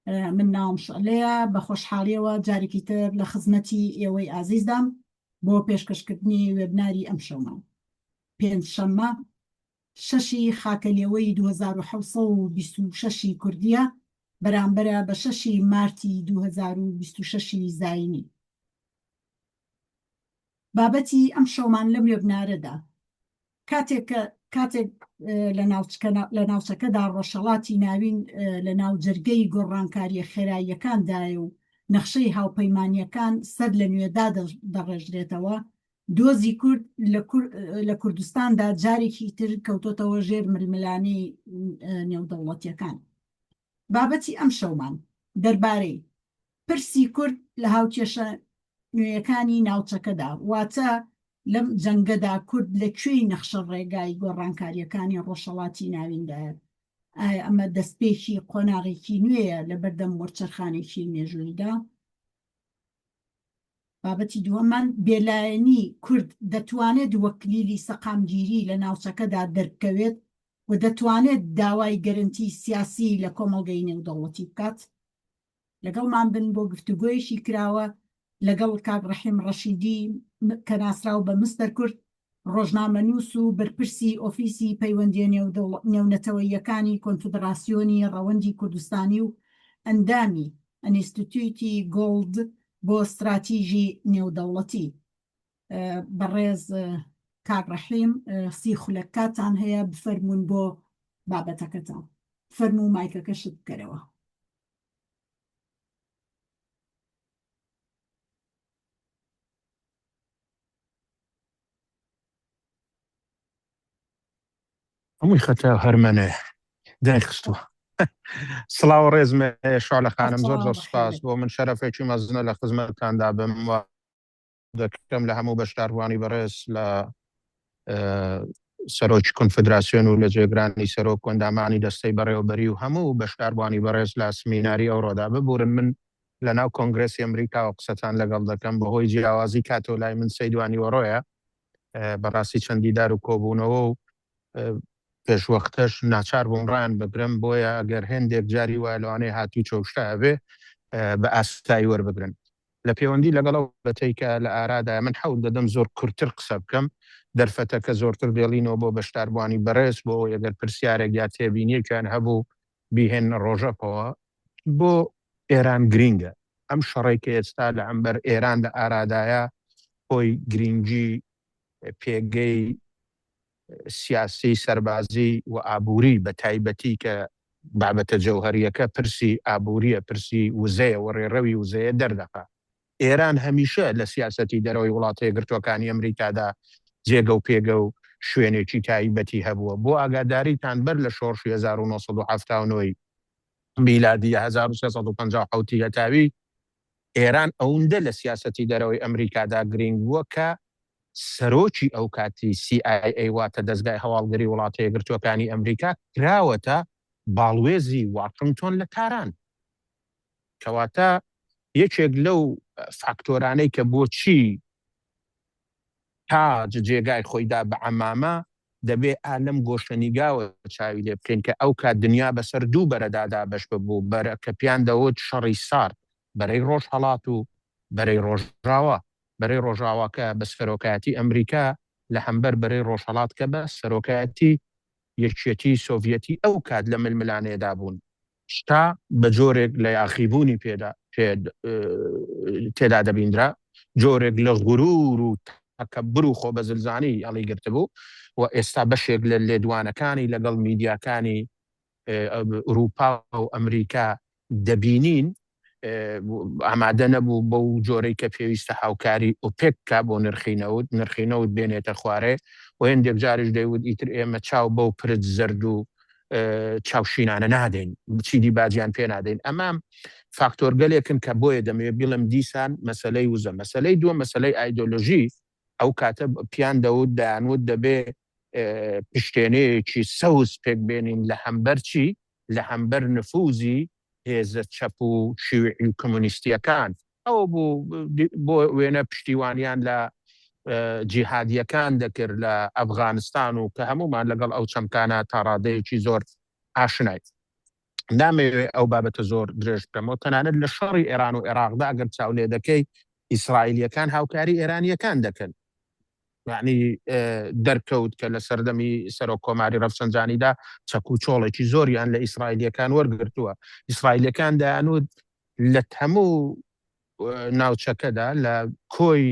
من ناوم شعلەیە بە خۆشحاڵیەوە جارێکی تر لە خزمەتی ئێوەی ئازیزدام بۆ پێشکەشکردنی وێبناری ئەم شەومان پێنجشەممە 6 خاکەلێوەی 2726 کوردیە بەرامبەرە بە 6 مارتی 2026 زاینی. بابەتی ئەم شەومان لەم وێبنارەدا کاتێک لە ناوچەکەدا ڕۆژهەڵاتی ناوین لە ناو جەرگەی گۆڕانکاریە خێراییەکاندایە و نەخشەی هاوپەیمانیەکان سەر لە نوێدا دەڕێژرێتەوە، دۆزی کورد لە کوردستاندا جارێکی تر کەوتۆتەوە ژێر ململانەی نێودەوڵەتیەکان. بابەتی ئەم شەومان دەربارەی پرسی کورد لە هاوکێشە نوێیەکانی ناوچەکەدا، واتە لەم جەنگەدا کورد لەکوێی نەخشە ڕێگای گۆڕانکاریەکانی ڕۆژهەڵاتی ناویندایە. ئایا ئەمە دەستپێکی قۆناغێکی نوێیە لە بەردەم وەرچەرخانێکی مێژوویدا؟ بابەتی دووەمان بێلایەنی کورد دەتوانێت وەکلیلی سەقامگیری لە ناوچەکەدا دەربکەوێت و دەتوانێت داوای گەرنتی سیاسی لە کۆمەڵگەی نێودەوڵەتی بکات. لەگەڵمان بن بۆ گفتوگۆیەکی کراوە لەگەڵ کاک ڕەحیم ڕەشیدی کە ناسراو بە مستەر کورد، ڕۆژنامەنووس و بەرپرسی ئۆفیسی پەیوەندیە نێونەتەوەییەکانی کۆنفدراسیۆنی ڕەوەندی کوردستانی و ئەندامی ئەنیستیتویتی گۆڵد بۆ استراتیژی نێودەوڵەتی. بەڕێز کاک ڕەحیم، سی خولەکاتان هەیە، بفەرمون بۆ بابەتەکەتان. فەرموو مایکەکەشت بکەرەوە. هەمووی خەتە هەرمەنێ دایخستووە. سڵاو ڕێزمە شعلە خانم، زۆر سپاس. بۆ من شەرەفێکی مەزنە لە خزمەتتاندا بم و دەکەم لە هەموو بەشداروانی بەڕێز لە سەرۆکی کۆنفدراسیۆن و لە جێگرانی سەرۆک کۆندامانی دەستەی بەڕێوەبەری و هەموو بەشداروانی بەڕێز لە سمیناری ئەوڕۆدا ببورن. من لە ناو کۆنگرێسی ئەمریکاوە قسەتان لەگەڵ دەکەم بەهۆی جیاوازی کاتۆ لای من سەیدوانی وەڕۆیە بەڕاستی چەندی دار و کۆبوونەوە و پێشوەختەش ناچار بووم ڕایان بگرم، بۆیە ئەگەر هێندێک جاری وایە لەوانەیە هاتوو چەوشتە هەبێ بە ئاستایی وەربگرن. لە پەیوەندی لەگەڵەوە بەتەیکە لە ئارادای من حەوت دەدەم زۆر کورتتر قسە بکەم، دەرفەتەکە زۆرتر دێڵینەوە بۆ بەشداروانی بەڕێز، بۆ ئەگەر پرسیارێک یا تێبینیەکیان هەبوو بیهێن ڕۆژەکەوە. بۆ ئێران گرینگە ئەم شەڕێکی ئێستا لە ئەمبەر ئێران لە ئارادایە خۆی گرنگی پێگەی سیاسی سەربازی و ئابووری بە تایبەتی کە بابەتە جەوهەریەکە پرسی ئابووریە، پرسی وزەیە و ڕێڕەوی وزەیە دەردەخە. ئێران هەمیشە لە سیاسەتی دەرەوەی وڵاتە یەکگرتووەکانی ئەمریکادا جێگە و پێگە و شوێنێکی تایبەتی هەبووە. بۆ ئاگاداریتان بەر لە شۆڕشی 1970 میلادی 1357 هەتاوی ئێران ئەوەندە لە سیاسەتی دەرەوەی ئەمریکادا گرنگ بووە کە سەرۆکی ئەو کاتی CIA واتە دەستگای هەواڵگەری وڵاتە یەکگرتووەکانی ئەمریکا کراوەتە باڵوێزی واشنگتۆن لە تاران، کەواتە یەکێک لەو فاکتۆرانەی کە بۆچی تاج جێگای خۆیدا بە عەمامە دەبێ ئالەم گۆشەنیگاوە چاوی لێ بکەین کە ئەو کات دنیا بەسەر دوو بەرەدادا بەش ببوو، بەرە کە پیان دەوت شەڕی سارد، بەرەی ڕۆژهەڵات و بەرەی ڕۆژاوە. بەرەی ڕۆژاواکە بە سەرۆکایەتی ئەمریکا لە هەمبەر بەرەی ڕۆژهەڵات کە بە سەرۆکایەتی یەکێتی سۆڤیەتی ئەو کات لە ململانێدا بوون. شتا بە جۆرێک لە یاخیبوونی تێدا دەبیندرا، جۆرێک لە غرور و تەکەببر و خۆ بەزلزانی ئەڵی گرتبوو و ئێستا بەشێک لە لێدوانەکانی لەگەڵ میدیاکانی ئوروپا و ئەمریکا دەبینین ئامادە نەبوو بەو جۆرەی کە پێویستە هاوکاری ئۆپێککە بۆ نرخینەوت بێنێتە خوارێ و هێندێک جاریش دەیوت ئیتر ئێمە چاو بەو پرت زەرد و چاوشینانە نادەین، چیدی باجیان پێ نادەین. ئەمام فاکتۆر گەلێکن کە بۆیە دەمێ بڵم دیسان مەسەلەی وزە. مەسەلەی دووە مەسەلەی ئایدۆلۆژی، ئەو کاتە پیان دەوت دەیانوت دەبێ پشتێنەیەکی سەوز پێک بێنین لە هەمبەر چی؟ لە هەمبەر نفوزی هێزە چەپ و شیوعی کۆمونیستیەکان. ئەو بۆ وێنە پشتیوانیان لە جیهادیەکان دەکرد لە ئەفغانستان و کە هەمومان لەگەڵ ئەو چەمکانە تا ڕادەیەکی زۆر ئاشنای. نامەوێت ئەو بابەتە زۆر درێژ بکەمەوە تەنانەت لە شەڕی ئێران و عێراقدا ئەگەر چاو لێ دەکەی ئیسرائیلیەکان هاوکاری ئێرانیەکان دەکەن یعنی دەرکەوت کە لە سەردەمی سەرۆک کۆماری ڕەفسەنجانیدا چەک و چۆڵێکی زۆریان لە ئیسرائیلیەکان وەرگرتووە ئیسرائیلیەکان دەیانوت لە هەموو ناوچەکەدا لە کۆی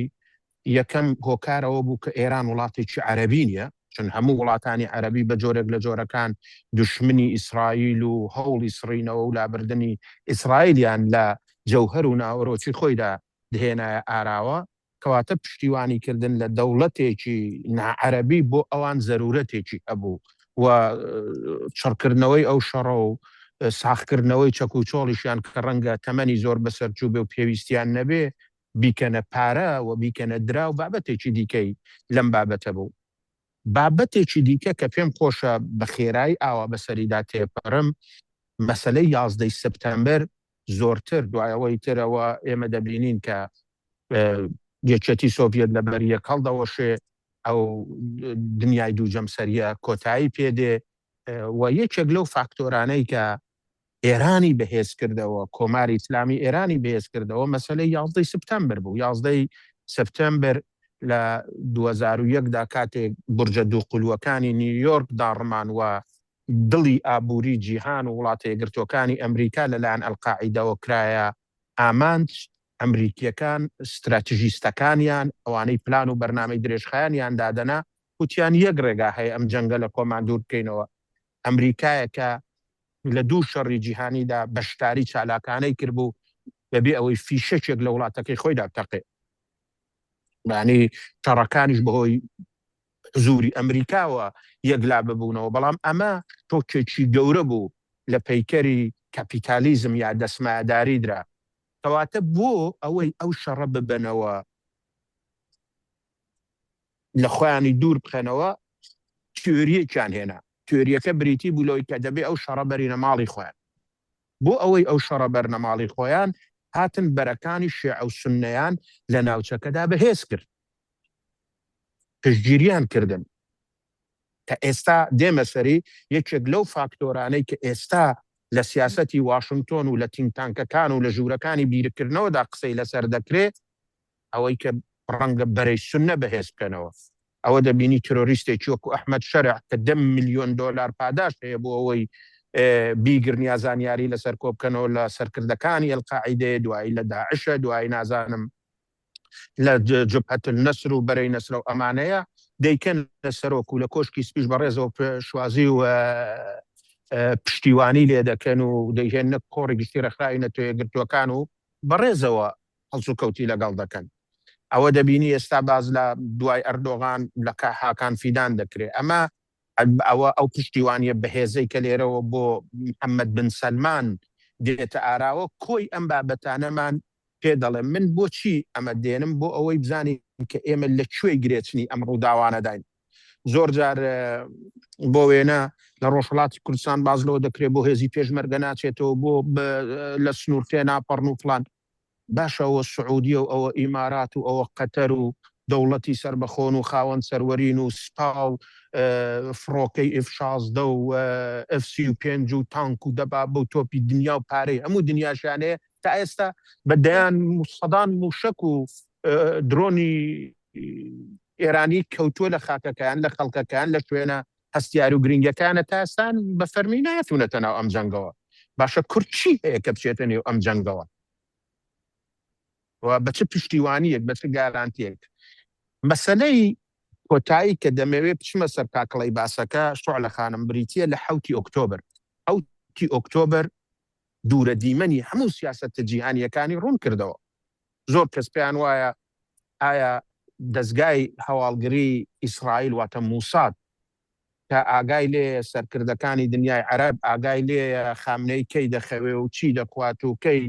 یەکەم هۆکارەوە بوو کە ئێران وڵاتێکی عەرەبی نیە چون هەموو وڵاتانی عەرەبی بە جۆرێک لە جۆرەکان دوشمنی ئیسرائیل و هەوڵی سڕینەوە و لابردنی ئیسرائیلیان لە جەوهەر و ناوەڕۆکی خۆیدا دهێنایە ئاراوە کەواتە پشتیوانی کردن لە دەوڵەتێکی ناعەرەبی بۆ ئەوان زەرورەتێکی هەبوو و چڕکردنەوەی ئەو شەڕە و ساختکردنەوەی چەک و چۆڵیشیان کە ڕەنگە تەمەنی زۆر بەسەرچوو بێ و پێویستیان نەبێ بیکەنە پارە و بیکەنە درا و بابەتێکی دیکەی لەم بابەتە بوو بابەتێکی دیکە کە پێم خۆشە بە خێرایی ئاوا بەسەریدا تێپەڕم مەسەلەی 11 سپتەمبەر زۆرتر دوایەوەی ترەوە ئێمە دەبینین کە یەکێتی سۆڤیەت لە بەریە هەڵدەوەشێ ئەو دنیای دوو جەمسەریە کۆتایی پێدێ و یەکێک لەو فاکتۆرانەی کە ئێرانی بەهێز کردەوە کۆماری ئیسلامی ئێرانی بەهێز کردەوە مەسەلەی 11 سپتەمبەر بوو 11 سپتەمبەر لە 2001دا کاتێک بورجە دوو قولوەکانی نیویۆرک داڕمان و دڵی ئابووری جیهان و وڵاتە یەکگرتووەکانی ئەمریکا لەلایەن ئەلقاعیدەوە کرایە ئامانج ئەمریکیەکان استراتیژیستەکانیان ئەوانەی پلان و بەرنامەی درێژخایانیان دادەنا وتیان یەک ڕێگا هەیە ئەم جەنگە لە کۆمان دوور بکەینەوە ئەمریکایەکە لە دوو شەڕی جیهانیدا بەشداری چالاکانەی کردبوو بەبێ ئەوەی فیشەکێک لە وڵاتەکەی خۆیدا تەقێ یعنی شەڕەکانیش بەهۆی حزوری ئەمریکاوە یەکلا ببوونەوە بەڵام ئەمە تۆکێکی گەورە بوو لە پەیکەری کاپیتالیزم یا دەسمایهداری درا کەواتە بۆ ئەوەی ئەو شەڕە ببنەوە لە خۆیانی دوور بخەنەوە تیۆریەکیان هێنا تیۆریەکە بریتی بوو لەوەی کە دەبێ ئەو شەڕە بەرینە ماڵی خۆیان بۆ ئەوەی ئەو شەڕە بەرنە ماڵی خۆیان هاتن بەرەکانی شیعە و سوننەیان لە ناوچەکەدا بەهێز کرد پشتگیریان کردن کە ئێستا دێمە سەری یەکێک لەو فاکتۆرانەی کە ئێستا لە سیاسەتی واشنگتۆن و لە تینگتانکەکان و لە ژوورەکانی بیرکردنەوەدا قسەی لەسەر دەکرێت ئەوەی کە ڕەنگە بەرەی سوننە بەهێز بکەنەوە ئەوە دەبینی تۆریستێکی وەکو ئەحمەد شەرع کە 10 ملیۆن دۆلار پاداش هەیە بۆ ئەوەی بیگرنیا زانیاری لەسەر کۆ بکەنەوە لە سەرکردەکانی ئەلقاعیدە دوایی لە داعشە دوایی نازانم لە جبهەت النەسر و بەرەی نەسرە و ئەمانەیە دەیکەن لە سەرۆک و لە کۆشکی سپیش بەڕێزەوە شوازی و پشتیوانی لێ دەکەن و دەیهێنە کۆڕێکی ڕێکخراوی نەتۆیەکگرتووەکان و بەڕێزەوە هەڵسو کەوتی لەگەڵ دەکەن ئەوە دەبینی ئێستا باز لە دوای ئەردۆغان لە هاکان فیدان دەکرێت ئەمە ئەوە ئەو پشتیوانیە بەهێزەی کە لێرەوە بۆ محەممەد بن سەلمان دێتە ئاراوە کۆی ئەم بابەتانەمان پێ دەڵێن من بۆچی ئەمە دێنم بۆ ئەوەی بزانین کە ئێمە لەکوێی گرێچنی ئەم ڕووداوانەداین زۆر جار بۆ وێنە لە ڕۆژهەڵاتی کوردستان بازلەوە دەکرێت بۆ هێزی پێشمەرگە ناچێتەوە بۆ لە سنوورتێ ناپەڕن و فلان باشە ئەوە سعودیە و ئەوە ئیمارات و ئەوە قەتەر و دەوڵەتی سربەخۆن و خاوەن سەروەرین و سپاو فڕۆکەی F-16 و F-35 و تانک و دەبا بەو تۆپی دنیا و پارەی هەموو دنیاشانەیە تا ئێستا بەدەیان سەدان موشک و درۆنی ئێرانی کەوتووە لە خاکەکان لە خەڵکەکان لە شوێنە هەستیاری و گرنگەکانە تا ئێستان بە فەرمی نایەتونەتە ناو ئەم جەنگەوە باشە کورد چی هەیە کە بچێتە نێو ئەم جەنگەوە و بە چه پشتیوانیەک بە چه گارانتیەک مەسەلەی کۆتایی کە دەمەوێت بچمە سەر کاکڵەی باسەکە شوعلە خانم بریتیە لە 7 ئۆکتۆبر 7 ئۆکتۆبر دوورە دیمەنی هەموو سیاسەتە جیهانیەکانی ڕوون کردەوە زۆر کەس پێیان وایە ئایا دەستگای هەواڵگری ئیسرائیل واتە موساد کە ئاگای لێ سەرکردەکانی دنیای عەرەب ئاگای لێ خامنەی کەی دەخەوێ و چی دەخوات و کەی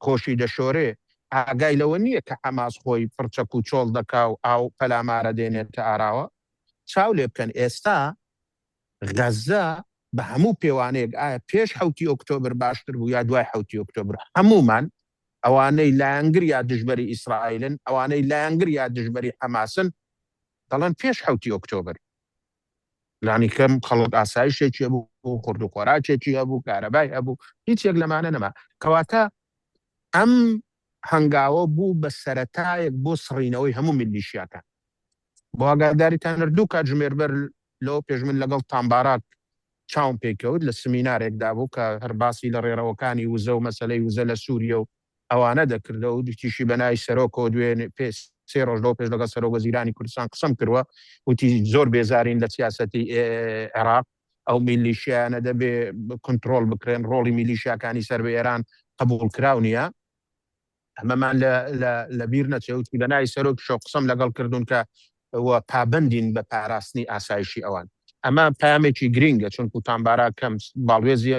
خۆشی دەشۆرێ ئاگای لەوە نییە کە حەماس خۆی پڕچەک و چۆڵ دەکا و ئاو پەلامارە دێنێتە ئاراوە چاو لێ بکەن ئێستا غەزە بە هەموو پێوانەیەک ئایا پێش 7 ئۆکتۆبر باشتر بوو یا دوای 7 ئۆکتۆبر هەمومان ئەوانەی لایەنگر یا دژبەری ئیسرائیلن ئەوانەی لایەنگر یا دژبەری حەماسن دەڵێن پێش 7 ئۆکتۆبر لانی کەم خەڵک ئاسایشێکی هەبوو خورد و خۆراکێکی هەبوو کارەبای هەبوو هیچێک لەمانە نەما کەواتە ئەم هەنگاوە بوو بە سەرەتایەک بۆ سڕینەوەی هەموو میلیشیاکان بۆ ئاگاداریتان دوو کاتژمێربەر لەوە پێش من لەگەڵ تامباراک چاوم پێکەوت لە سمینارێکدا بوو کە هەرباسی لە ڕێڕەوەکانی وزە و مەسەلەی وزە لە سووریە و ئەوانە دەکردەوە و دوتیشی بەنای سەرۆکەوە دوێن پێ 3 ڕۆژ لەوە پێش لەگەڵ سەرۆکوەزیرانی کوردستان قسەم کردووە وتی زۆر بێزارین لە سیاسەتی عێراق ئەو میلیشیانە دەبێ کنترۆل بکرێن ڕۆڵی میلیشیاکانی سەر بە ئێران قبول کراو نییە ئەمەمان لە بیر نەچێوتی بەنای سەرۆک شەو قسەم لەگەڵ کردوون کە پابندین بە پاراستنی ئاسایشی ئەوان ئەمە پامێکی گرینگە چونکو تامبارا کەم باڵێزی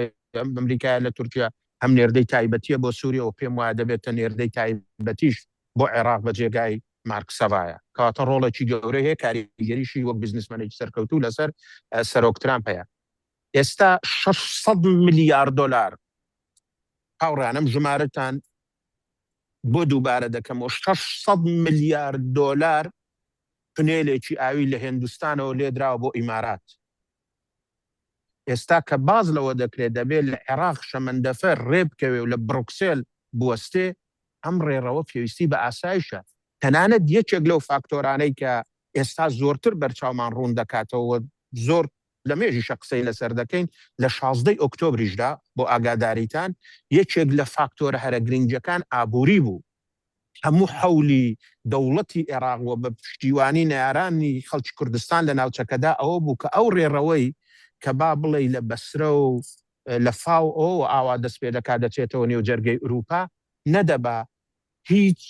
ئەمریکای لە تورکیا هەم نێردەی تایبەتیە بۆ سووریە و پێم وایە دەبێتە نێردەی تایبەتیش بۆ عێراق بە جێگای مارکسەڤایە کەواتە ڕۆڵێکی گەورە هەیە کاریگەریشی وەک بیزنسمەنێکی سەرکەوتوو لەسەر سەرۆک ترامپ هەیە ئێستا 600 ملیار دۆلار هاوڕانم ژمارەتان بۆ دووبارە دەکەمەوە 600 ملیار دۆلار پنێلێکی ئاوی لە هێندوستانەوە لێدراوە بۆ ئیمارات ئێستا کە باز لەوە دەکرێت دەبێت لە عێراق شەمەندەفەر ڕێبکەوێ و لە بروکسێل بوەستێ ئەم ڕێڕەوە پێویستی بە ئاسایشە تەنانەت یەکێک لەو فاکتۆرانەی کە ئێستا زۆرتر بەرچاومان ڕوون دەکاتەوە زۆر لە مێژیشە قسەی لەسەر دەکەین لە 16 ئۆکتۆبریشدا بۆ ئاگاداریتان یەکێک لە فاکتۆرە هەرە گرنگەکان ئابووری بوو هەموو حەولی دەوڵەتی عێراقوە بە پشتیوانی نارانی خەڵکی کوردستان لە ناوچەکەدا ئەوە بوو کە ئەو ڕێڕەوەی کە با بڵێ لە بەسرە و لە فاو ئەو ئاوا دەست پێ دەکات دەچێتەوە نێو جەرگەی ئوروپا نەدەبا هیچ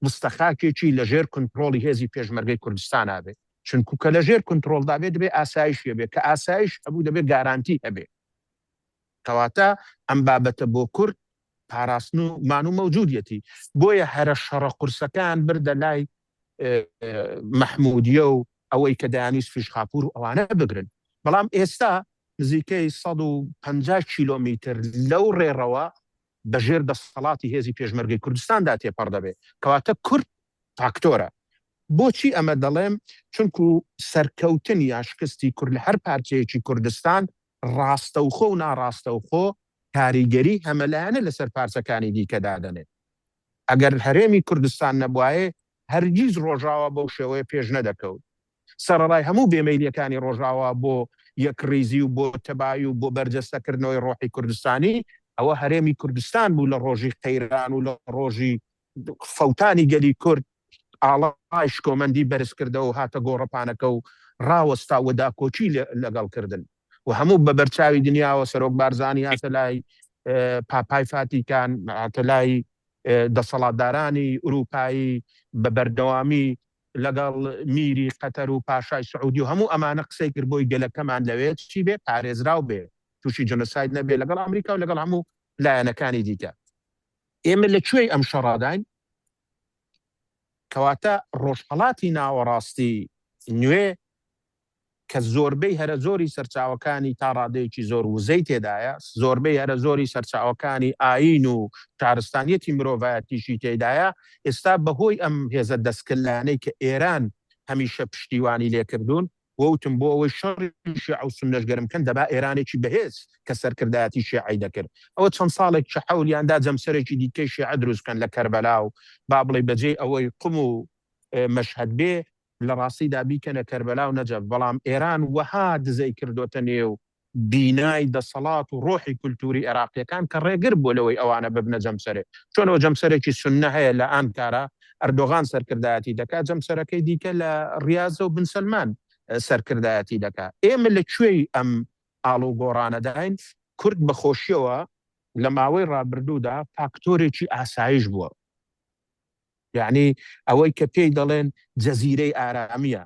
مستەخاکێکی لە ژێر کنترۆڵی هێزی پێشمەرگەی کوردستان هەبێ چونکو کە لە ژێر کنترۆڵدا بێت دەبێت ئاسایش هەبێ کە ئاسایش هەبوو دەبێت گارانتی هەبێ کەواتە ئەم بابەتە بۆ کورد پاراستن و مان و مەوجودیەتی بۆیە هەرە شەڕە قورسەکان بردە لای مەحمودیە و ئەوەی کە دایانویست فیشخاپور و ئەوانە بگرن بەڵام ئێستا نزیکەی 150 کیلۆمیتر لەو ڕێڕەوە بەژێر دەسەڵاتی هێزی پێشمەرگەی کوردستاندا تێپەڕ دەبێت کەواتە کورد فاکتۆرە بۆچی ئەمە دەڵێم چونکو سەرکەوتنی یاشکستی کورد لە هەر پارچەیەکی کوردستان ڕاستەوخۆ و ناڕاستەوخۆ کاریگەری هەمەلایەنە لەسەر پارچەکانی دیکەدا دەنێت ئەگەر هەرێمی کوردستان نەبوایە هەرگیز ڕۆژاوە بەو شێوەیە پێش نەدەکەوت سەرەڕای هەموو بێمەیلیەکانی ڕۆژاوە بۆ یەکڕیزی و بۆ تەبایی و بۆ بەرجەستەکردنەوەی ڕۆحی کوردستانی ئەوە هەرێمی کوردستان بوو لە ڕۆژی قەیران و لە ڕۆژی فەوتانی گەلی کورد ئاڵای شکۆمەندی بەرزکردەوە و هاتە گۆڕەپانەکە و ڕاوەستا وەداکۆچی لەگەڵکردن و هەموو بە بەرچاوی دنیاوە سەرۆک بارزانی هاتە لای پاپای فاتیکان هاتە لای دەسەڵاتدارانی ئوروپایی بە بەردەوامی لەگەڵ میری قەتەر و پاشای سعودی و هەموو ئەمانە قسەی کرد بۆی گەلەکەمان لەوێت چی بێ پارێزراو بێ تووشی جنۆساید نەبێ لەگەڵ ئەمریکا و لەگەڵ هەموو لایەنەکانی دیکە ئێمە لەکوێی ئەم شەڕاداین کەواتە ڕۆژهەڵاتی ناوەڕاستی نوێ کە زۆربەی هەرە زۆری سەرچاوەکانی تا ڕادەیەکی زۆر وزەی تێدایە زۆربەی هەرە زۆری سەرچاوەکانی ئاین و شارستانیەتی مرۆڤایەتیشی تێدایە ئێستا بەهۆی ئەم هێزە دەستکردانەی کە ئێران هەمیشە پشتیوانی لێکردوون وەوتم بۆ ئەوەی شەڕی شیعە و سوننەش گەرمکەن دەبا ئێرانێکی بەهێز کە سەرکردایەتی شیعەی دەکرد ئەوە چەند ساڵێک کە حەولیاندا جەمسەرێکی دیکەی شیعە دروستکەن لە کەربەلا و با بڵێ بەجێ ئەوەی قم و مەشهەد بێ لە ڕاستیدا بیکەنە کەربەلا و نەجەف بەڵام ئێران وەها دزەی کردوتە نێو بینای دەسەڵات و ڕۆحی کولتوری عێراقیەکان کە ڕێگر بۆ لەوەی ئەوانە ببنە جەمسەرێ چۆنەوە جەمسەرێکی سوننە هەیە لە ئانکارا ئەردۆغان سەرکردایەتی دەکات جەمسەرەکەی دیکە لە ریاضە و بن سەلمان سەرکردایەتی دەکات ئێمە لەکوێی ئەم ئاڵ و گۆڕانەداین کورد بەخۆشیەوە لە ماوەی ڕابردوودا فاکتۆرێکی ئاسایش بووە یعنی ئەوەی کە پێی دەڵێن جەزیرەی ئارامیە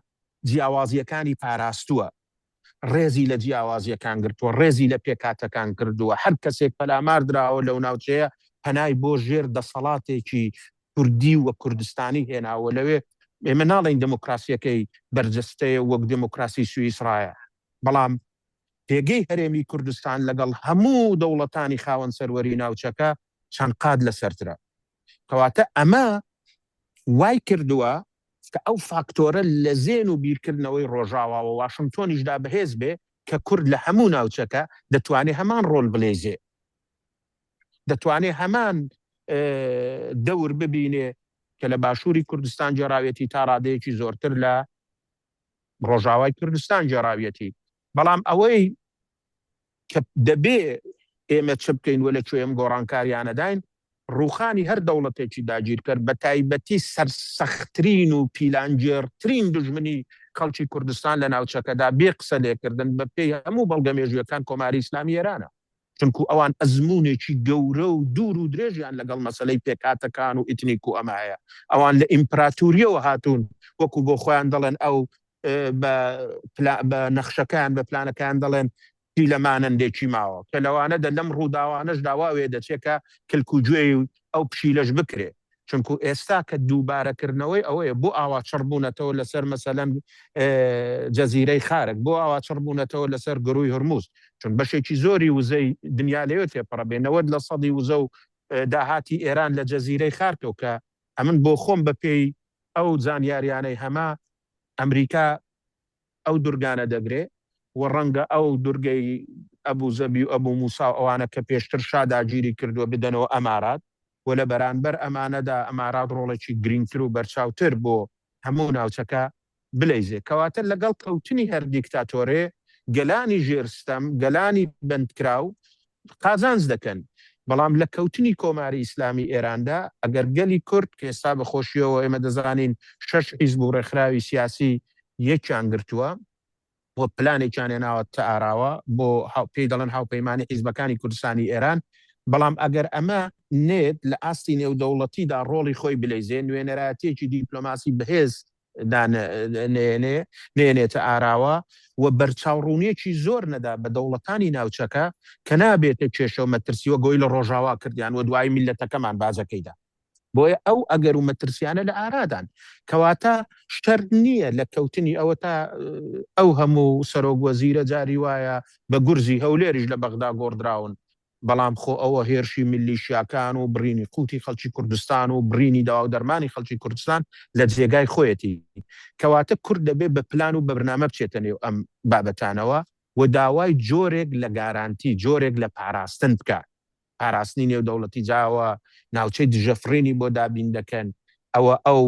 جیاوازیەکانی پاراستووە ڕێزی لە جیاوازیەکان گرتووە ڕێزی لە پێکاتەکان کردووە هەر کەسێک پەلامار درراوە لەو ناوچەیە پەنای بۆ ژێر دەسەڵاتێکی کوردی و کوردستانی هێناوە لەوێ ئێمە ناڵین دموکراسیەکەی بەرجەستەیە وەک دموکراسی سوئیسرایە بەڵام پێگەی هەرێمی کوردستان لەگەڵ هەموو دەوڵەتانی خاوەن سەروەری ناوچەکە چەند قاد لەسەرترە کەواتە ئەمە وای کردووە کە ئەو فاکتۆرە لە زێن و بیرکردنەوەی ڕۆژاواوە واشنگتۆنیشدا بەهێز بێ کە کورد لە هەموو ناوچەکە دەتوانێت هەمان ڕۆڵ بڵێزێ، دەتوانێت هەمان دەور ببینێ کە لە باشووری کوردستان جێراوێتی تا ڕادەیەکی زۆرتر لە ڕۆژاوای کوردستان جێراوێتی. بەڵام ئەوەی کە دەبێ ئێمە چ بکەین وە لەکوێ ئەم گۆڕانکاریانەداین ڕووخانی هەر دەوڵەتێکی داگیر کرد بە تایبەتی سەرسەختترین و پیلانجێرترین دژمنی خەڵکی کوردستان لە ناوچەکەدا بێ قسە لێکردن بە پێی هەموو بەڵگەمێژویەکان کۆماری ئیسلامی ئێرانە، چونکو ئەوان ئەزمونێکی گەورە و دوور و درێژیان لەگەڵ مەسەلەی پێکاتەکان و ئیتنیک و ئەمایە. ئەوان لە ئیمپراتوریەوە هاتوون وەکو بۆ خۆیان دەڵێن ئەو بە نەخشەکان بە پلانەکان دەڵێن لەمانەندێکی ماوە کە لەوانەدا لەم ڕووداوانەش داواوێ دەچێکە کلکوگوێی ئەو پشیلەش بکرێ، چونکو ئێستا کە دووبارەکردنەوەی ئەوەیە بۆ ئاوا چڕبوونەتەوە لەسەر مەسەلەن جەزیرەی خارک، بۆ ئاوا چڕبوونەتەوە لەسەر گڕووی هورموز، چون بەشێکی زۆری وزەی دنیا لەوێ تێپەڕەبێ 90% وزە و داهاتی ئێران لە جەزیرەی خارکەوە کە ئەمن بۆ خۆم بە پێی ئەو زانیاریانەی هەما ئەمریکا ئەو دورگانە دەگرێ و ڕەنگە ئەو دورگەی ئەبوو زەبی و ئەبوو موسا ئەوانە کە پێشتر شاداگیری کردووە بدەنەوە ئەمارات و لە بەرانبەر ئەمانەدا ئەمارات ڕۆڵێکی گرنگتر و بەرچاوتر بۆ هەموو ناوچەکە بلەیزێ، کەواتە لەگەڵ کەوتنی هەر دیکتاتۆرێ گەلانی ژێرستەم گەلانی بەندکراو قازانز دەکەن. بەڵام لە کەوتنی کۆماری ئیسلامی ئێراندا ئەگەر گەلی کورد کە ئێستا بەخۆشیەوە ئێمە دەزانین 6 حیزب و ڕێکخراوی سیاسی یەکیان گرتووە بۆ پلانێکیان هێناوە تا ئاراوە بۆ پێی دەڵێن هاوپەیمانی حیزبەکانی کوردستانی ئێران. بەڵام ئەگەر ئەمە نێت لە ئاستی نێودەوڵەتیدا ڕۆڵی خۆی بلەیزێ نوێنەرایەتێکی دیپلۆماسی بەهێز نێنێتە ئاراوە و بەرچاوڕوونیەکی زۆر نەدا بە دەوڵەتانی ناوچەکە کە نابێتە کێشە و مەترسیوە گۆی لە ڕۆژاوا کردیان و دوای میلەتەکەمان بازەکەیدا. بۆیە ئەو ئەگەر و مەترسیانە لە ئارادان، کەواتە شەر نییە لە کەوتنی ئەوە تا ئەو هەموو سەرۆک وەزیرە جاری وایە بە گورزی هەولێریش لە بەغدا گۆڕدراون، بەڵام خۆ ئەوە هێرشی میلیشیاکان و بڕینی قوتی خەڵکی کوردستان و بڕینی داوا و دەرمانی خەڵکی کوردستان لە جێگای خۆیەتی. کەواتە کورد دەبێت بە پلان و بە بەرنامە بچێتە نێو ئەم بابەتانەوە و داوای جۆرێک لە گارانتی جۆرێک لە پاراستن بکات. پاراستنی نێودەوڵەتی جاوە ناوچەی دژەفرێنی بۆ دابین دەکەن، ئەوە ئەو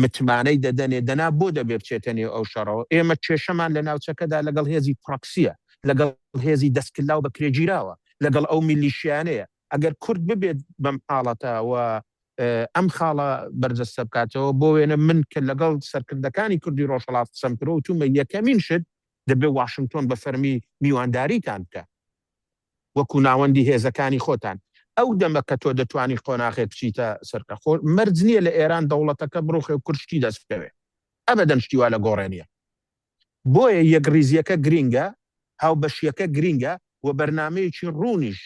متمانەی دەدەنێ دەنا بۆ دەبێ بچێتە نێو ئەو شەڕەوە. ئێمە کێشەمان لە ناوچەکەدا لەگەڵ هێزی پرۆکسیە، لەگەڵ هێزی دەستکردلاو بەکرێگیراوە، لەگەڵ ئەو میلیشیانەیە. ئەگەر کورد ببێت بەم حاڵەتەوە ئەم خاڵە بەرجەستە بکاتەوە بۆ وێنە من کە لەگەڵ سەرکردەکانی کوردی ڕۆژهەڵات قسەم کردەوە و تومە یەکەمین شت دەبێ واشنگتۆن بە فەرمی میوانداریتان بکە وەکو ناوەندی هێزەکانی خۆتان. ئەو دەمە کە تۆ دەتوانی خۆناخێت بچیتە سەرکەخۆ مەرج نییە لە ئێران دەوڵەتەکە بڕۆخێ و کورشتی دەست بکەوێ، ئەبەدەن شتیوا لە گۆڕێنیە. بۆیە یەکریزیەکە گرینگە، هاو بەشیەکە گرینگە و بەرنامەیەکی ڕوونیش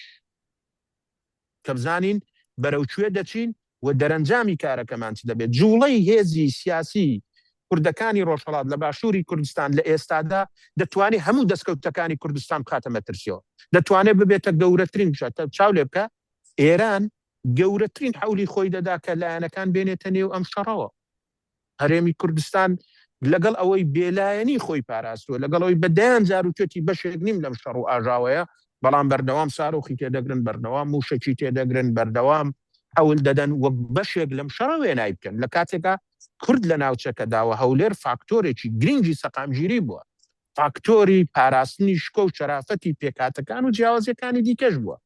کە بزانین بەرەوکوێ دەچین و دەرەنجامی کارەکەمان چ دەبێت. جوڵەی هێزی سیاسی کوردەکانی ڕۆژهەڵات لە باشووری کوردستان لە ئێستادا دەتوانێت هەموو دەستکەوتەکانی کوردستان بخاتە مەترسیەوە، دەتوانێت ببێتە گەورەترین چاو لێ بکە. ئێران گەورەترین حولی خۆی دەدا کە لایەنەکان بێنێتە نێو ئەم شەڕەوە. هەرێمی کوردستان لەگەڵ ئەوەی بێلایەنی خۆی پاراستووە، لەگەڵ ئەوەی بەدایان جار و توێتی بەشێک نیم لەم شەڕ و ئاژاوەیە، بەڵام بەردەوام سارۆخی تێدەگرن، بەردەوام موشەکی تێدەگرن، بەردەوام هەول دەدەن وەک بەشێک لەم شەڕە وێنای بکەن. لە کاتێکا کورد لە ناوچەکەداوە هەولێر فاکتۆرێکی گرنگی سەقامگیری بووە، فاکتۆری پاراستنی شکۆ و شەرافەتی پێکاتەکان و جیاوازیەکانی دیکەش بووە.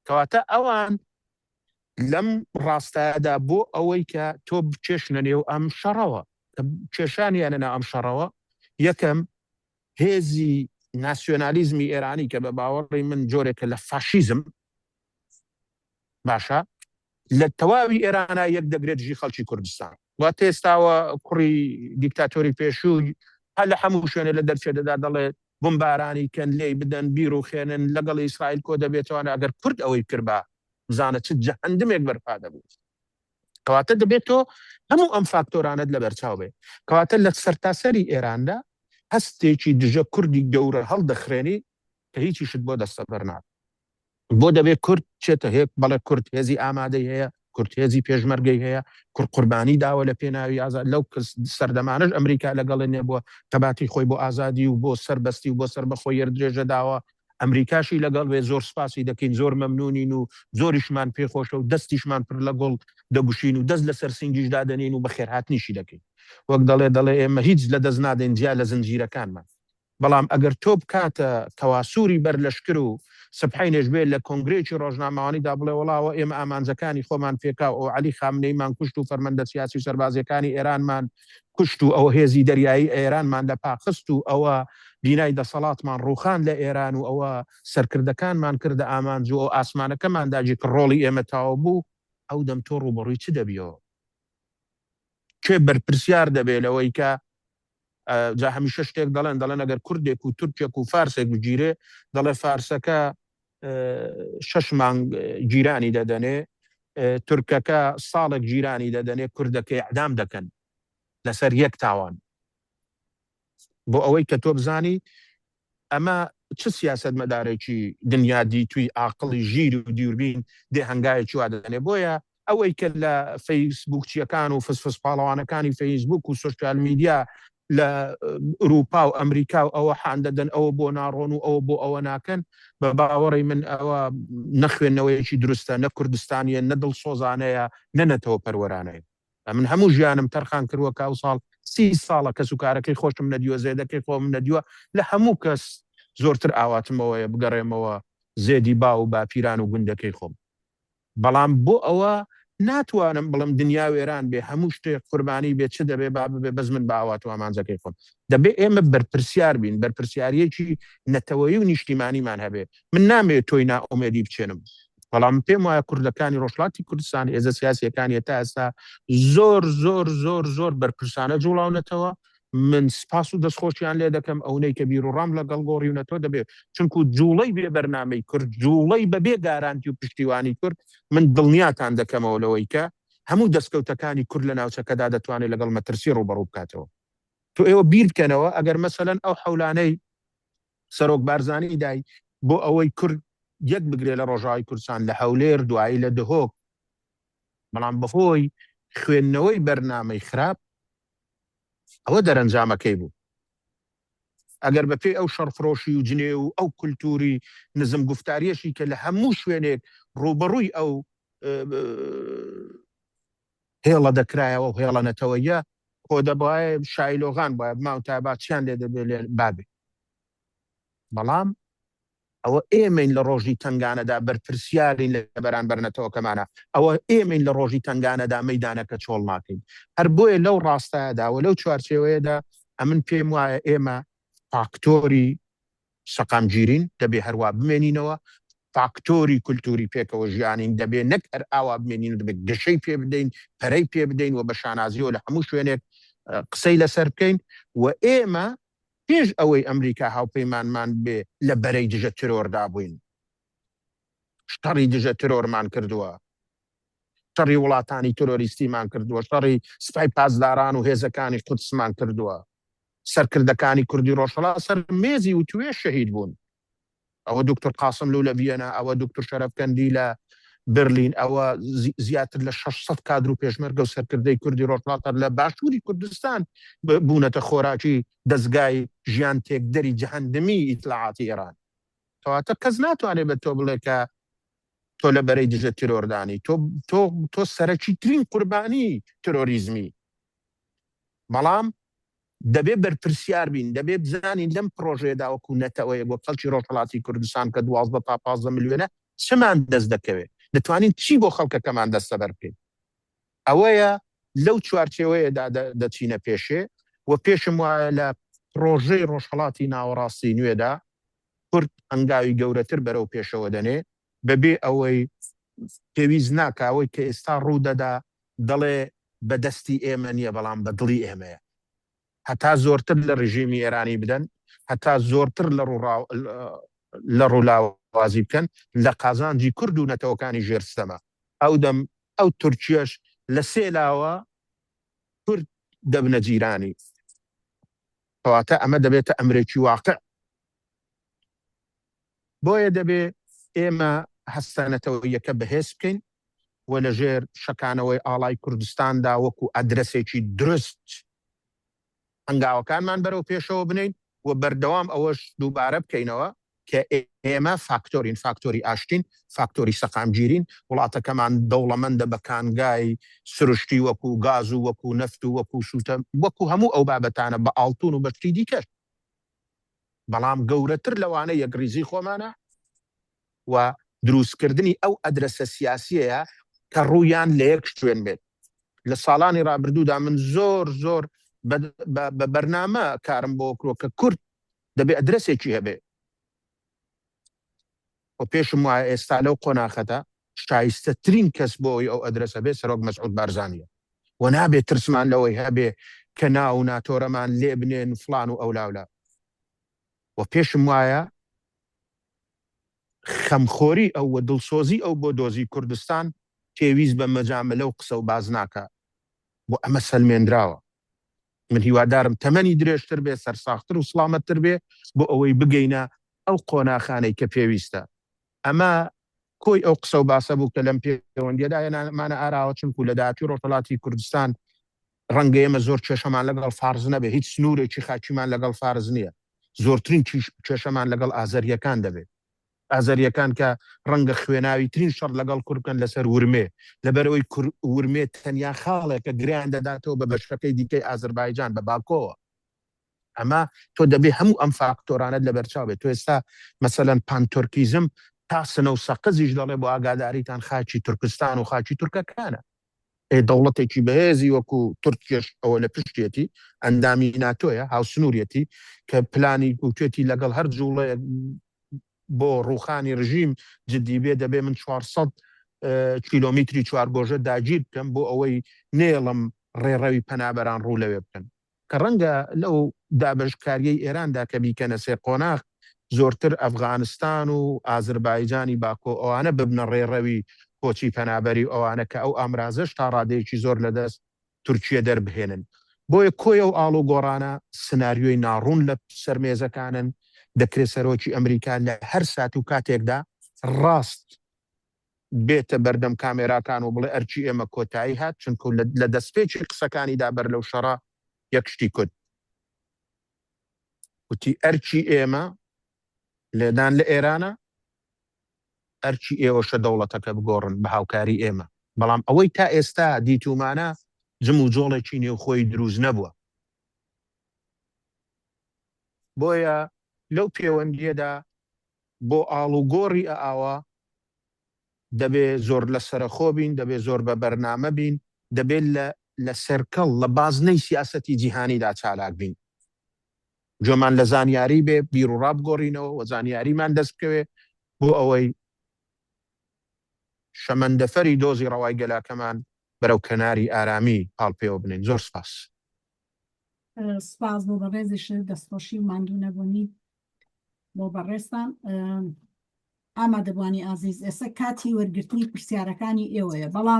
کەواتە ئەوان لەم ڕاستایەدا بۆ ئەوەی کە تۆ بچێشنە نێو ئەم شەڕەوە کێشانیانە ناو ئەم شەڕەوە. یەکەم هێزی ناسیۆنالیزمی ئێرانی کە بە باوەڕی من جۆرێکە لە فاشیزم باشە لە تەواوی ئێرانە یەک دەگرێت ژی خەڵکی کوردستان وا تێستاوە کوڕی دیکتاتۆری پێشووی هەر لە هەموو شوێنە لە دەرچێدەدا دەڵێت بمبارانی کەن لێی بدەن بیر و خێنن لەگەڵ ئیسرائیل کۆ دەبێتەوەە ئەگەر کورد ئەوەی کردبا بزانە چ جەهەندمێک بەرپا دەبوو. کەواتە دەبێت تۆ هەموو ئەم فاکتۆرانت لە بەرچاو بێ. کەواتە لە سەرتاسەری ئێراندا هەستێکی دژە کوردی گەورە هەڵدەخرێنی کە هیچی شت بۆ دەستە بەرنات. بۆ دەبێت کورد چێتە هێک بەڵێ کورد هێزی ئامادەی هەیە کورد هێزی پێشمەرگەی هەیە، کورد قوربانی داوە لە پێناوی ئازاد لەو سەردەمانش ئەمریکا لەگەڵ نێبووە قەباتی خۆی بۆ ئازادی و بۆ سەربەستی و بۆ سەر بەخۆی یەردرێژە داوە. ئەمریکاشی لەگەڵ وێ زۆر سپاسی دەکەین، زۆر مەمنونین و زۆریشمان پێخۆشە و دەستیشمان پر لە گوڵ دەگوشین و دەست لەسەر سنگیشدا دەنین و بە خێرهاتنیشی دەکەین. وەک دەڵێ ئێمە هیچ لە دەست نادەین جیا لە زنجیرەکانمان. بەڵام ئەگەر تۆ بکاتە تەواسووری بەرلەشکر و سبحەینێش بێت لە کۆنگرێکی ڕۆژنامەوانیدا بڵێ وڵاوە ئێمە ئامانجەکانی خۆمان پێکا و عەلی خامنەیمان کوشت و فەرمەندە سیاسی و سەربازیەکانی ئێرانمان کوشت و ئەوە هێزی دەریایی ئێرانمان لە پاخست و ئەوە بینای دەسەڵاتمان ڕوخان لە ئێران و ئەوە سەرکردەکانمان کردە ئامانج و ئەو ئاسمانەکەمان داجی کە ڕۆڵی ئێمە تاوە بوو، ئەو دەم تۆ ڕوبەڕووی چ دەبیەوە؟ کێ بەرپرسیار دەبێت لەوەی کە جا هەمیشە شتێک دەڵێن ئەگەر کوردێک و تورکێک و فارسێک بگیرێ دەڵێ فارسەکە 6 مانگ گیرانی دەدەنێ، تورکەکە ساڵێک گیرانی دەدەنێ، کوردەکەی ئەعدام دەکەن لەسەر یەک تاوان. بۆ ئەوەی کە تۆ بزانی ئەمە چ سیاست مەدارێکی دنیادی توی عاقڵی ژیر و دیوربین دێ هەنگایەکی وا دەدەنێ. بۆیە ئەوەی کە لە فەیسبوکچیەکان و فسفس پاڵەوانەکانی فەیسبوک و سوشیال میدیا لە ئەوروپا و ئەمریکا و ئەوە حان دەدەن ئەوە بۆ ناڕۆن و ئەوە بۆ ئەوە ناکەن، بە باوەڕی من ئەوە نەخوێندنەوەیەکی دروستە، نە کوردستانیە، نە دڵسۆزانەیە، نەنەتەوە پەروەرانەیە. من هەموو ژیانم تەرخان کردووە کە ئەو ساڵ 30 ساڵە کەس و کارەکەی خۆشم نەدیوە، زێدەکەی خۆم نەدیوە، لە هەموو کەس زۆرتر ئاواتمەوەیە بگەڕێمەوە زێدی با و باپیران و گوندەکەی خۆم. بەڵام بۆ ئەوە ناتوانم بڵم دنیا وێران بێ، هەموو شتێک قوربانی بێت، چ دەبێ با ببێ، بەس من باوات و ئامانجەکەی خۆم. دەبێ ئێمە بەرپرسیار بین، بەرپرسیارەکی نەتەوەیی و نیشتیمانیمان هەبێ. من نامەوێت تۆی ناومێدی بچێنم، بەڵام پێم وایە کوردەکانی ڕۆژهەڵاتی کوردستان هێزە سیاسیەکانی تا ئێستا زۆر زۆر زۆر زۆر بەرپرسانە جوڵاونەتەوە. من سپاس و دەستخۆشیان لێ دەکەم ئەوەی کە بیر و ڕام لەگەڵ گۆڕیونەتەوە دەبێت، چونکو جوڵەی بێ بەرنامەی کورد، جوڵەی بەبێ گارانتی و پشتیوانی کورد، من دڵنیاتان دەکەمەوە لەوەی کە هەموو دەستکەوتەکانی کورد لە ناوچەکەدا دەتوانێت لەگەڵ مەترسی ڕوبەڕوو بکاتەوە. تۆ ئێوە بیر بکەنەوە ئەگەر مەسەلەن ئەو حەولانەی سەرۆک بارزانی دای بۆ ئەوەی کورد یەک بگرێ لە ڕۆژاوی کوردستان لە هەولێر دوایی لە دهۆک، بەڵام بەهۆی خوێندنەوەی بەرنامەی خراپ ئەوە دەرەنجامەکەی بوو. ئەگەر بەپێی ئەو شەڕفرۆشی و جنێ و ئەو کولتوری نزم گفتاریەشی کە لە هەموو شوێنێک ڕوبەڕووی ئەو هێڵە دەکرایەوە و هێڵە نەتەوەیە کۆ دەبایە شایلۆغان باید ماو تاباتیان لێ دەبێت لێ بابێ. بەڵام ئەوە ئێمەین لە ڕۆژی تنگانەدا بەرپرسیارین لە بەرانبەر نەتەوەکەمانە، ئەوە ئێمەین لە ڕۆژی تنگانەدا مەیدانەکە چۆڵ ناکەین. هەر بۆیە لەو ڕاستایەدا و لەو چوارچێوەیەدا ئەمن پێم وایە ئێمە فاکتۆری سەقامگیرین دەبێ هەروە بمێنینەوە، فاکتۆری کولتوری پێکەوە ژیانین دەبێ نەک هەر ئاوا بمێنین، دەبێت گەشەی پێ بدەین، پەرەی پێ بدەین و بە شانازیەوە لە هەموو شوێنێک قسەی لەسەر بکەین. و ئێمە پێش ئەوەی ئەمریکا هاوپەیمانمان بێ لە بەرەی دژە ترۆردا بووین، شەڕی دژە ترۆرمان کردووە، شەڕی وڵاتانی تۆرۆریستیمان کردووە، شەڕی سپای پاسداران و هێزەکانی قودسمان کردووە، سەرکردەکانی کوردی ڕۆژهەڵات سەر مێزی و توێ شەهید بوون. ئەوە دکتۆر قاسم لەو لە ڤیەنا، ئەوە دکتۆر شەرەفکەندی لە برلین، ئەوە زیاتر لە 600 کادر و پێشمەرگە و سەرکردەی کوردی ڕۆژهەڵاتە لە باشووری کوردستان بوونەتە خۆراکی دەستگای ژیان تێکدەری جەهەندەمی ئیتلاعاتی ئێران. کەواتە کەس ناتوانێت بە تۆ بڵێ کە تۆ لە بەرەی دژە ترۆردانی، تۆ سەرەکی ترین قوربانی ترۆریزمی. بەڵام دەبێ بەرپرسیار بین، دەبێ بزانین لەم پرۆژەیەدا وەکو نەتەوەیە بۆ خەڵکی ڕۆژهەڵاتی کوردستان کە 12 تا 15 ملیۆنە چمان دەست دەکەوێت، دەتوانین چی بۆ خەڵکەکەمان دەستە بەر بکەین. ئەوەیە لەو چوارچێوەیەدا دەچینە پێشێ و پێشم وایە لە پرۆژەی ڕۆژهەڵاتی ناوەڕاستی نوێدا کورد ئەنگاوی گەورەتر بەرەو پێشەوە دەنێ، بەبێ ئەوەی پێویست ناکە ئەوەی کە ئێستا ڕوودەدا دەڵێ بەدەستی ئێمە نییە بەڵام بە دڵی ئێمەیە. هەتا زۆرتر لە ڕژیمی ئێرانی بدەن، هەتا زۆرتر لە ڕوولاوازی بکەن لە قازانجی کورد و نەتەوەکانی ژێرسەمە. ئەو دەم ئەو تورکیەش لە سێلاوە کورد دەبنە جیرانی. کەواتە ئەمە دەبێتە ئەمرێکی واقع. بۆیە دەبێ ئێمە هەستانەتەوەیەکە بەهێز بکەین و لەژێر شەکانەوەی ئاڵای کوردستاندا وەکو ئەدرسێکی درست هەنگاوەکانمان بەرەو پێشەوە بنین و بەردەوام ئەوەش دووبارە بکەینەوە کە ئێمە فاکتۆری ئاشتین، فاکتۆری سەقامگیرین، وڵاتەکەمان دەوڵەمەندە بە کانگای سروشتی وەکو گاز و وەکو نەفت و وەکو سوتە وەکو هەموو ئەو بابەتانە بە ئاڵتون و بەشتی دیکەش. بەڵام گەورەتر لەوانە یەکریزی خۆمانە و دروستکردنی ئەو ئەدرسە سیاسیەیە کە ڕوویان لە یەک شوێن بێت. لە ساڵانی ڕابردوودا من زۆر بە بەرنامە کارم بۆ کرۆ کە کورد دەبێ ئەدرسێکی هەبێ و پێشم وایە ئێستا لەو قۆناغەتە شایستەترین کەس بۆ ئەوی ئەو ئەدرسە بێ سەرۆک مەسعود بارزانیە و نابێت ترسمان لەوەی هەبێ کە ناو ناتۆرەمان لێ بنێن فڵان و ئەولاولا و پێشم وایە خەمخۆری ئەو و دڵسۆزی ئەو بۆ دۆزی کوردستان پێویست بە مەجامە لەو قسە و باز ناکە بۆ ئەمە سەلمێنراوە. من هیوادارم تەمەنی درێژتر بێ، سەرساختر و سڵامەتتر بێ بۆ ئەوەی بگەینە ئەو قۆناخانەی کە پێویستە. ئەمە کۆی ئەو قسە و باسە بوو کە لەم پەیوەندیەدایەمانە ئاراوە چونکو لە داهاتی ڕۆژهەڵاتی کوردستان ڕەنگە ئێمە زۆر کێشەمان لەگەڵ فارز نەبێ، هیچ سنوورێکی خاچیمان لەگەڵ فارز نییە، زۆرترین کێشەمان لەگەڵ ئازەریەکان دەبێت. ئازەریەکان کە ڕەنگە خوێناوی ترین شەڕ لەگەڵ کورد بکەن لەسەر ورمێ، لەبەرەوەی ورمێ تەنیا خاڵێکە گریان دەداتەوە بە بەشەکەی دیکەی ئازەربایجان بە باکۆوە. ئەمە تۆ دەبێ هەموو ئەم فاکتۆرانت لەبەرچاو بێت. تۆ ئێستا مەسەلەن پانتۆرکیزم تا سنە و سەقزیش دەڵێ بۆ ئاگاداریتان خاچی تورکستان و خاچی تورکەکانە. دەوڵەتێکی بەهێزی وەکو تورکیش ئەوە لە پشتێتی ئەندامی ناتۆیە هاوسنوورەتی کە پلانی کوچێتی لەگەڵ هەر جوڵەیە بۆ ڕووخانی ڕژیم جدی بێ دەبێ من 400 کیلۆمتری چوارگۆژە داگیر بکەم بۆ ئەوەی نێڵم ڕێڕەوی پەنابەران ڕوو لەوێ بکەن کە ڕەنگە لەو دابشکاریەی ئێراندا کە بیکەنە سێ قۆناغ زۆرتر ئەفغانستان و ئازربایجانی باکۆ ئەوانە ببنە ڕێڕەوی کۆچی پەنابەری ئەوانە کە ئەو ئامرازش تا ڕادەیەکی زۆر لەدەست تورکیە دەربهێنن. بۆیە کۆی ئەو ئاڵ و گۆڕانە سناریۆی ناڕوون لە سەرمێزەکانن دەکرێت سەرۆکی ئەمریکا لە هەر سات و کاتێکدا ڕاست بێتە بەردەم کامێراکان و بڵێ ئەرچی ئێمە کۆتایی هات چونکە لە دەستپێکی قسەکانیدا بەر لەو شەڕە یەکشتی کورد وتی ئەرچی ئێمە لێدان لە ئێرانە ئەرچی ئێوەشە دەوڵەتەکە بگۆڕن بە هاوکاری ئێمە. بەڵام ئەوەی تا ئێستا دیتومانە جم و جۆڵێکی نێو خۆی دروست نەبووە. بۆیە لەو پەیوەندیەدا بۆ ئاڵوگۆڕی ئاوا دەبێ زۆر لە سەرخۆ بین، دەبێ زۆر بە بەرنامە بین، دەبێت لە سەرکەڵ لە بازنەی سیاسەتی جیهانیدا چالاک بین. جۆمان لە زانیاری بێ بیر و ڕابگۆڕینەوە و زانیاریمان دەست بکەوێ بۆ ئەوەی شەمەندەفەری دۆزی ڕەوای گەلاکەمان بەرەو کەناری ئارامی پاڵپێوە بنین. زۆر سپاس. سپاس بۆ بەڕێزش دەستخۆشی و ماندوو نەبوونی بۆ بەڕێستان. ئامادەبوانی ئازیز ئێستا کاتی وەرگرتنی پرسیارەکانی ئێوەیە، بەڵام